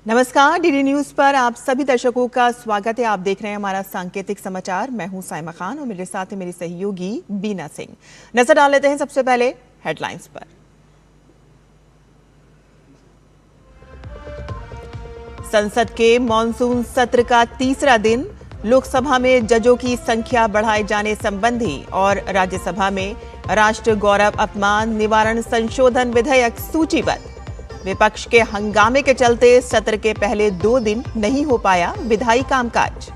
नमस्कार, DD news पर आप सभी दर्शकों का स्वागत है। आप देख रहे हैं हमारा सांकेतिक समाचार। मैं हूं साइमा खान और मेरे साथ है मेरी सहयोगी बीना सिंह। नजर डाल लेते हैं सबसे पहले हेडलाइंस पर। संसद के मॉनसून सत्र का तीसरा दिन, लोकसभा में जजों की संख्या बढ़ाए जाने संबंधी और राज्यसभा में राष्ट्र गौरव अपमान निवारण संशोधन विधेयक सूचीबद्ध। विपक्ष के हंगामे के चलते सत्र के पहले 2 दिन नहीं हो पाया विधायी कामकाज।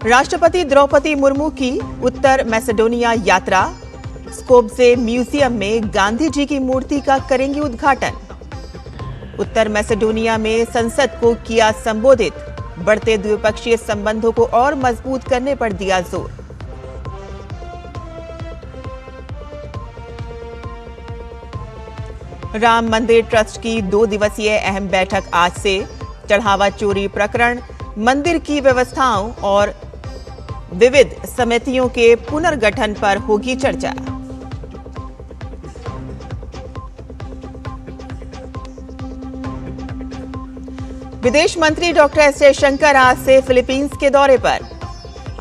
राष्ट्रपति द्रौपदी मुर्मू की उत्तर मैसेडोनिया यात्रा, स्कोप्जे म्यूजियम में गांधी जी की मूर्ति का करेंगी उद्घाटन। उत्तर मैसेडोनिया में संसद को किया संबोधित, बढ़ते द्विपक्षीय संबंधों को और मजबूत करने पर दिया जोर। राम मंदिर ट्रस्ट की 2 दिवसीय अहम बैठक आज से। चढ़ावा चोरी प्रकरण, मंदिर की व्यवस्थाओं और विविध समितियों के पुनर्गठन पर होगी चर्चा। विदेश मंत्री डॉक्टर एस जयशंकर आज से फिलीपींस के दौरे पर।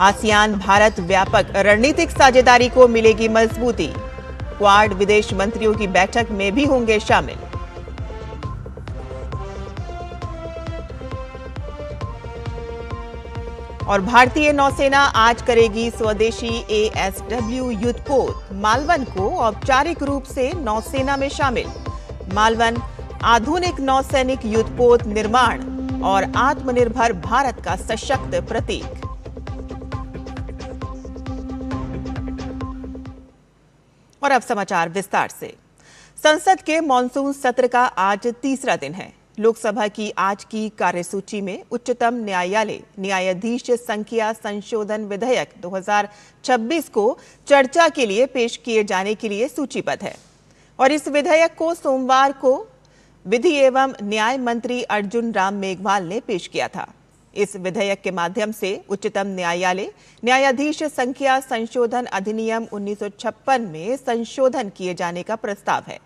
आसियान भारत व्यापक रणनीतिक साझेदारी को मिलेगी मजबूती। क्वाड विदेश मंत्रियों की बैठक में भी होंगे शामिल। और भारतीय नौसेना आज करेगी स्वदेशी ASW युद्धपोत मालवन को औपचारिक रूप से नौसेना में शामिल। मालवन आधुनिक नौसैनिक युद्धपोत निर्माण और आत्मनिर्भर भारत का सशक्त प्रतीक। और अब समाचार विस्तार से। संसद के मॉनसून सत्र का आज तीसरा दिन है। लोकसभा की आज की कार्यसूची में उच्चतम न्यायालय न्यायाधीश संख्या संशोधन विधेयक 2026 को चर्चा के लिए पेश किए जाने के लिए सूचीबद्ध है और इस विधेयक को सोमवार को विधि एवं न्याय मंत्री अर्जुन राम मेघवाल ने पेश किया था। इस विधेयक के माध्यम से उच्चतम न्यायालय न्यायाधीश संख्या संशोधन अधिनियम 1956 में संशोधन किए जाने का प्रस्ताव है।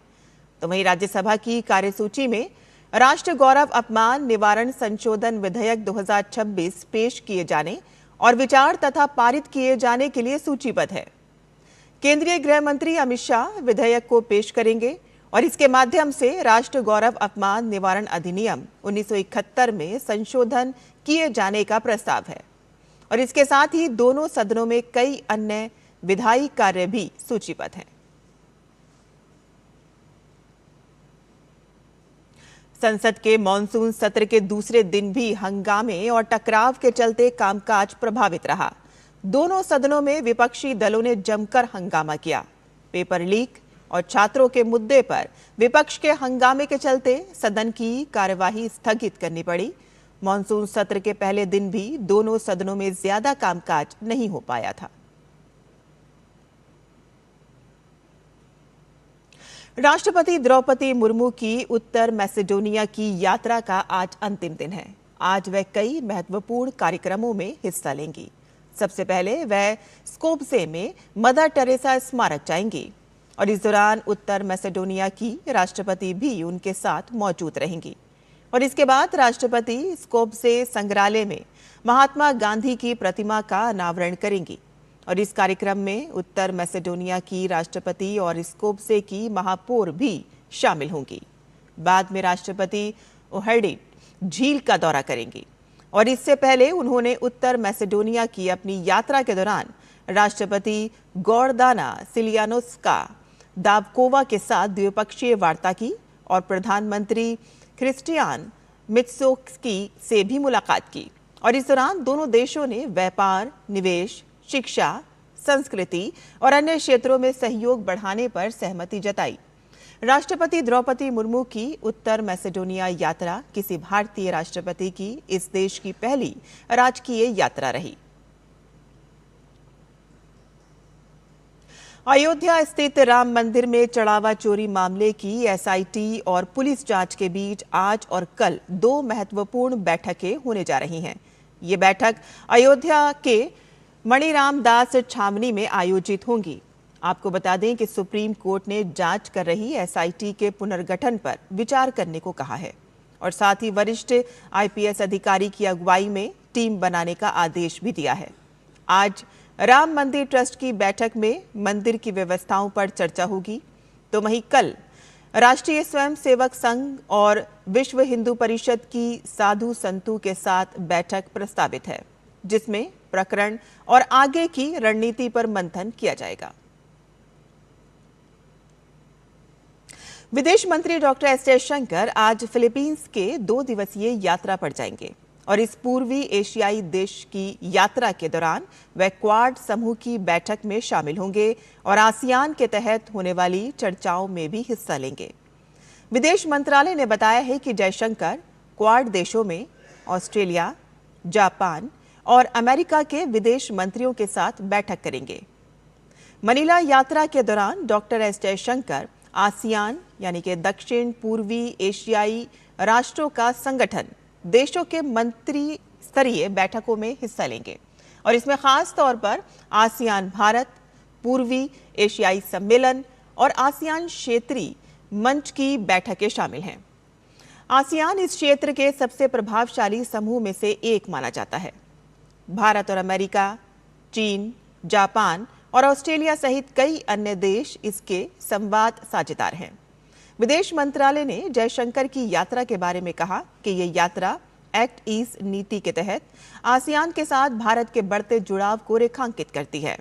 तो वहीं राज्यसभा की कार्यसूची में राष्ट्र गौरव अपमान निवारण संशोधन विधेयक 2026 पेश किए जाने और विचार तथा पारित किए जाने के लिए सूचीबद्ध है। केंद्रीय गृह मंत्री अमित शाह विधेयक को पेश करेंगे और इसके माध्यम से राष्ट्र गौरव अपमान निवारण अधिनियम 1971 में संशोधन किए जाने का प्रस्ताव है और इसके साथ ही दोनों सदनों में कई अन्य विधायी कार्य भी सूचीबद्ध हैं। संसद के मॉनसून सत्र के दूसरे दिन भी हंगामे और टकराव के चलते कामकाज प्रभावित रहा। दोनों सदनों में विपक्षी दलों ने जमकर हंगामा किया। पेपर लीक और छात्रों के मुद्दे पर विपक्ष के हंगामे के चलते सदन की कार्यवाही स्थगित करनी पड़ी। मॉनसून सत्र के पहले दिन भी दोनों सदनों में ज्यादा कामकाज नहीं हो पाया था। राष्ट्रपति द्रौपदी मुर्मू की उत्तर मैसेडोनिया की यात्रा का आज अंतिम दिन है। आज वह कई महत्वपूर्ण कार्यक्रमों में हिस्सा लेंगी। सबसे पहले वह स्कोप्जे में मदर टेरेसा स्मारक जाएंगी और इस दौरान उत्तर मैसेडोनिया की राष्ट्रपति भी उनके साथ मौजूद रहेंगी और इसके बाद राष्ट्रपति स्कोप्जे संग्रहालय में महात्मा गांधी की प्रतिमा का अनावरण करेंगी और इस कार्यक्रम में उत्तर मैसेडोनिया की राष्ट्रपति और स्कोप्जे की महापौर भी शामिल होंगी। बाद में राष्ट्रपति ओहर्डी झील का दौरा करेंगी और इससे पहले उन्होंने उत्तर मैसेडोनिया की अपनी यात्रा के दौरान राष्ट्रपति गोर्दाना सिलियानोस्का दावकोवा के साथ द्विपक्षीय वार्ता की और प्रधानमंत्री क्रिस्टियान मित्सोक्स्की से भी मुलाकात की और इस दौरान दोनों देशों ने व्यापार, निवेश, शिक्षा, संस्कृति और अन्य क्षेत्रों में सहयोग बढ़ाने पर सहमति जताई। राष्ट्रपति द्रौपदी मुर्मू की उत्तर मैसेडोनिया यात्रा किसी भारतीय राष्ट्रपति की इस देश की पहली राजकीय यात्रा रही। अयोध्या स्थित राम मंदिर में चढ़ावा चोरी मामले की SIT और पुलिस जांच के बीच आज और कल 2 महत्वपूर्ण बैठकें होने जा रही हैं। ये बैठक अयोध्या के मणिराम दास छावनी में आयोजित होंगी। आपको बता दें कि सुप्रीम कोर्ट ने जांच कर रही एसआईटी के पुनर्गठन पर विचार करने को कहा है और साथ ही वरिष्ठ आईपीएस अधिकारी की अगुवाई में टीम बनाने का आदेश भी दिया है। आज राम मंदिर ट्रस्ट की बैठक में मंदिर की व्यवस्थाओं पर चर्चा होगी, तो वहीं कल राष्ट्रीय स्वयंसेवक संघ और विश्व हिंदू परिषद की साधु संतों के साथ बैठक प्रस्तावित है, जिसमें प्रकरण और आगे की रणनीति पर मंथन किया जाएगा। विदेश मंत्री डॉक्टर एस जयशंकर आज फिलीपींस के 2 दिवसीय यात्रा पर जाएंगे और इस पूर्वी एशियाई देश की यात्रा के दौरान वे क्वाड समूह की बैठक में शामिल होंगे और आसियान के तहत होने वाली चर्चाओं में भी हिस्सा लेंगे। विदेश मंत्रालय ने बताया है कि जयशंकर क्वाड देशों में ऑस्ट्रेलिया, जापान और अमेरिका के विदेश मंत्रियों के साथ बैठक करेंगे। मनीला यात्रा के दौरान डॉक्टर एस जयशंकर आसियान यानी कि दक्षिण पूर्वी एशियाई राष्ट्रों का संगठन देशों के मंत्री स्तरीय बैठकों में हिस्सा लेंगे और इसमें खास तौर पर आसियान भारत, पूर्वी एशियाई सम्मेलन और आसियान क्षेत्रीय मंच की बैठकें शामिल हैं। आसियान इस क्षेत्र के सबसे प्रभावशाली समूह में से एक माना जाता है। भारत और अमेरिका, चीन, जापान और ऑस्ट्रेलिया सहित कई अन्य देश इसके संवाद साझेदार हैं। विदेश मंत्रालय ने जयशंकर की यात्रा के बारे में कहा कि ये यात्रा एक्ट ईस्ट नीति के तहत आसियान के साथ भारत के बढ़ते जुड़ाव को रेखांकित करती है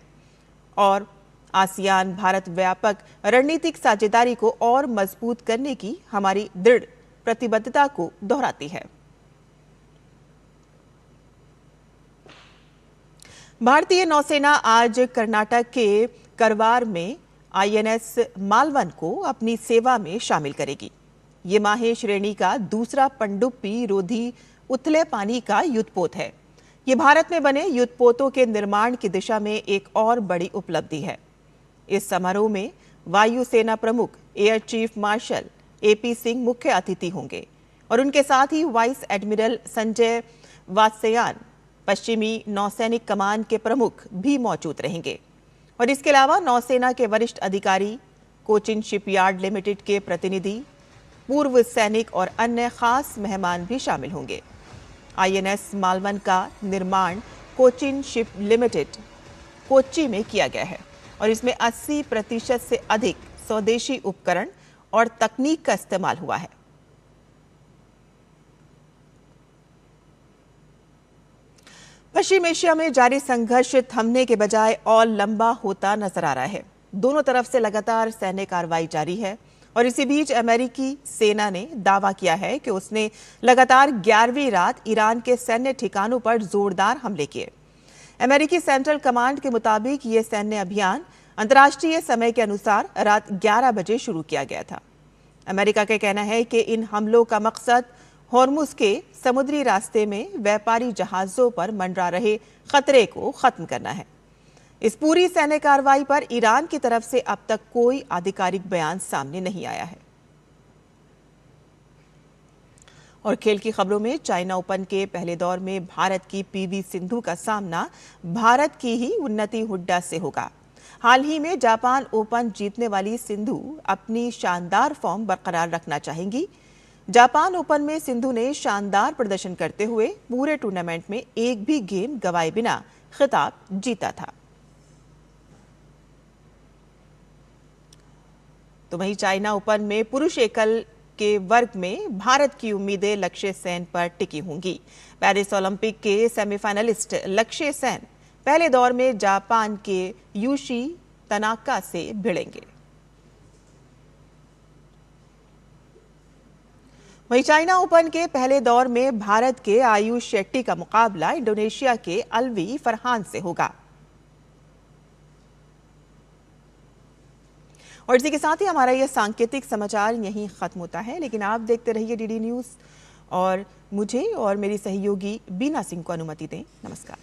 और आसियान भारत व्यापक रणनीतिक साझेदारी को और मजबूत करने की हमारी दृढ़ प्रतिबद्धता को दोहराती है। भारतीय नौसेना आज कर्नाटक के करवार में आईएनएस मालवन को अपनी सेवा में शामिल करेगी। ये माहे श्रेणी का दूसरा पनडुब्बी रोधी उथले पानी का युद्धपोत है। ये भारत में बने युद्धपोतों के निर्माण की दिशा में एक और बड़ी उपलब्धि है। इस समारोह में वायुसेना प्रमुख air chief marshal AP Singh मुख्य अतिथि होंगे और उनके साथ ही वाइस एडमिरल संजय वात्स्यायन पश्चिमी नौसैनिक कमान के प्रमुख भी मौजूद रहेंगे और इसके अलावा नौसेना के वरिष्ठ अधिकारी, कोचिन शिपयार्ड लिमिटेड के प्रतिनिधि, पूर्व सैनिक और अन्य खास मेहमान भी शामिल होंगे। आईएनएस मालवन का निर्माण कोचिन शिप लिमिटेड कोच्चि में किया गया है और इसमें 80% से अधिक स्वदेशी उपकरण और तकनीक का इस्तेमाल हुआ है। पश्चिम एशिया में जारी संघर्ष थमने के बजाय और लंबा होता नजर आ रहा है। दोनों तरफ से लगातार सैन्य कार्रवाई जारी है और इसी बीच अमेरिकी सेना ने दावा किया है कि उसने लगातार 11वीं रात ईरान के सैन्य ठिकानों पर जोरदार हमले किए। अमेरिकी सेंट्रल कमांड के मुताबिक ये सैन्य अभियान अंतर्राष्ट्रीय समय के अनुसार रात 11 बजे शुरू किया गया था। अमेरिका का कहना है कि इन हमलों का मकसद हॉर्मुज के समुद्री रास्ते में व्यापारी जहाजों पर मंडरा रहे खतरे को खत्म करना है। इस पूरी सैन्य कार्रवाई पर ईरान की तरफ से अब तक कोई आधिकारिक बयान सामने नहीं आया है। और खेल की खबरों में चाइना ओपन के पहले दौर में भारत की पीवी सिंधु का सामना भारत की ही उन्नति हुड्डा से होगा। हाल ही में जापान ओपन जीतने वाली सिंधु अपनी शानदार फॉर्म बरकरार रखना चाहेंगी। जापान ओपन में सिंधु ने शानदार प्रदर्शन करते हुए पूरे टूर्नामेंट में एक भी गेम गंवाए बिना खिताब जीता था। तो वहीं चाइना ओपन में पुरुष एकल के वर्ग में भारत की उम्मीदें लक्ष्य सेन पर टिकी होंगी। पेरिस ओलंपिक के सेमीफाइनलिस्ट लक्ष्य सेन पहले दौर में जापान के यूशी तनाका से भिड़ेंगे। वहीं चाइना ओपन के पहले दौर में भारत के आयुष शेट्टी का मुकाबला इंडोनेशिया के अलवी फरहान से होगा। और इसी के साथ ही हमारा यह सांकेतिक समाचार यहीं खत्म होता है, लेकिन आप देखते रहिए डीडी न्यूज़ और मुझे और मेरी सहयोगी बीना सिंह को अनुमति दें। नमस्कार।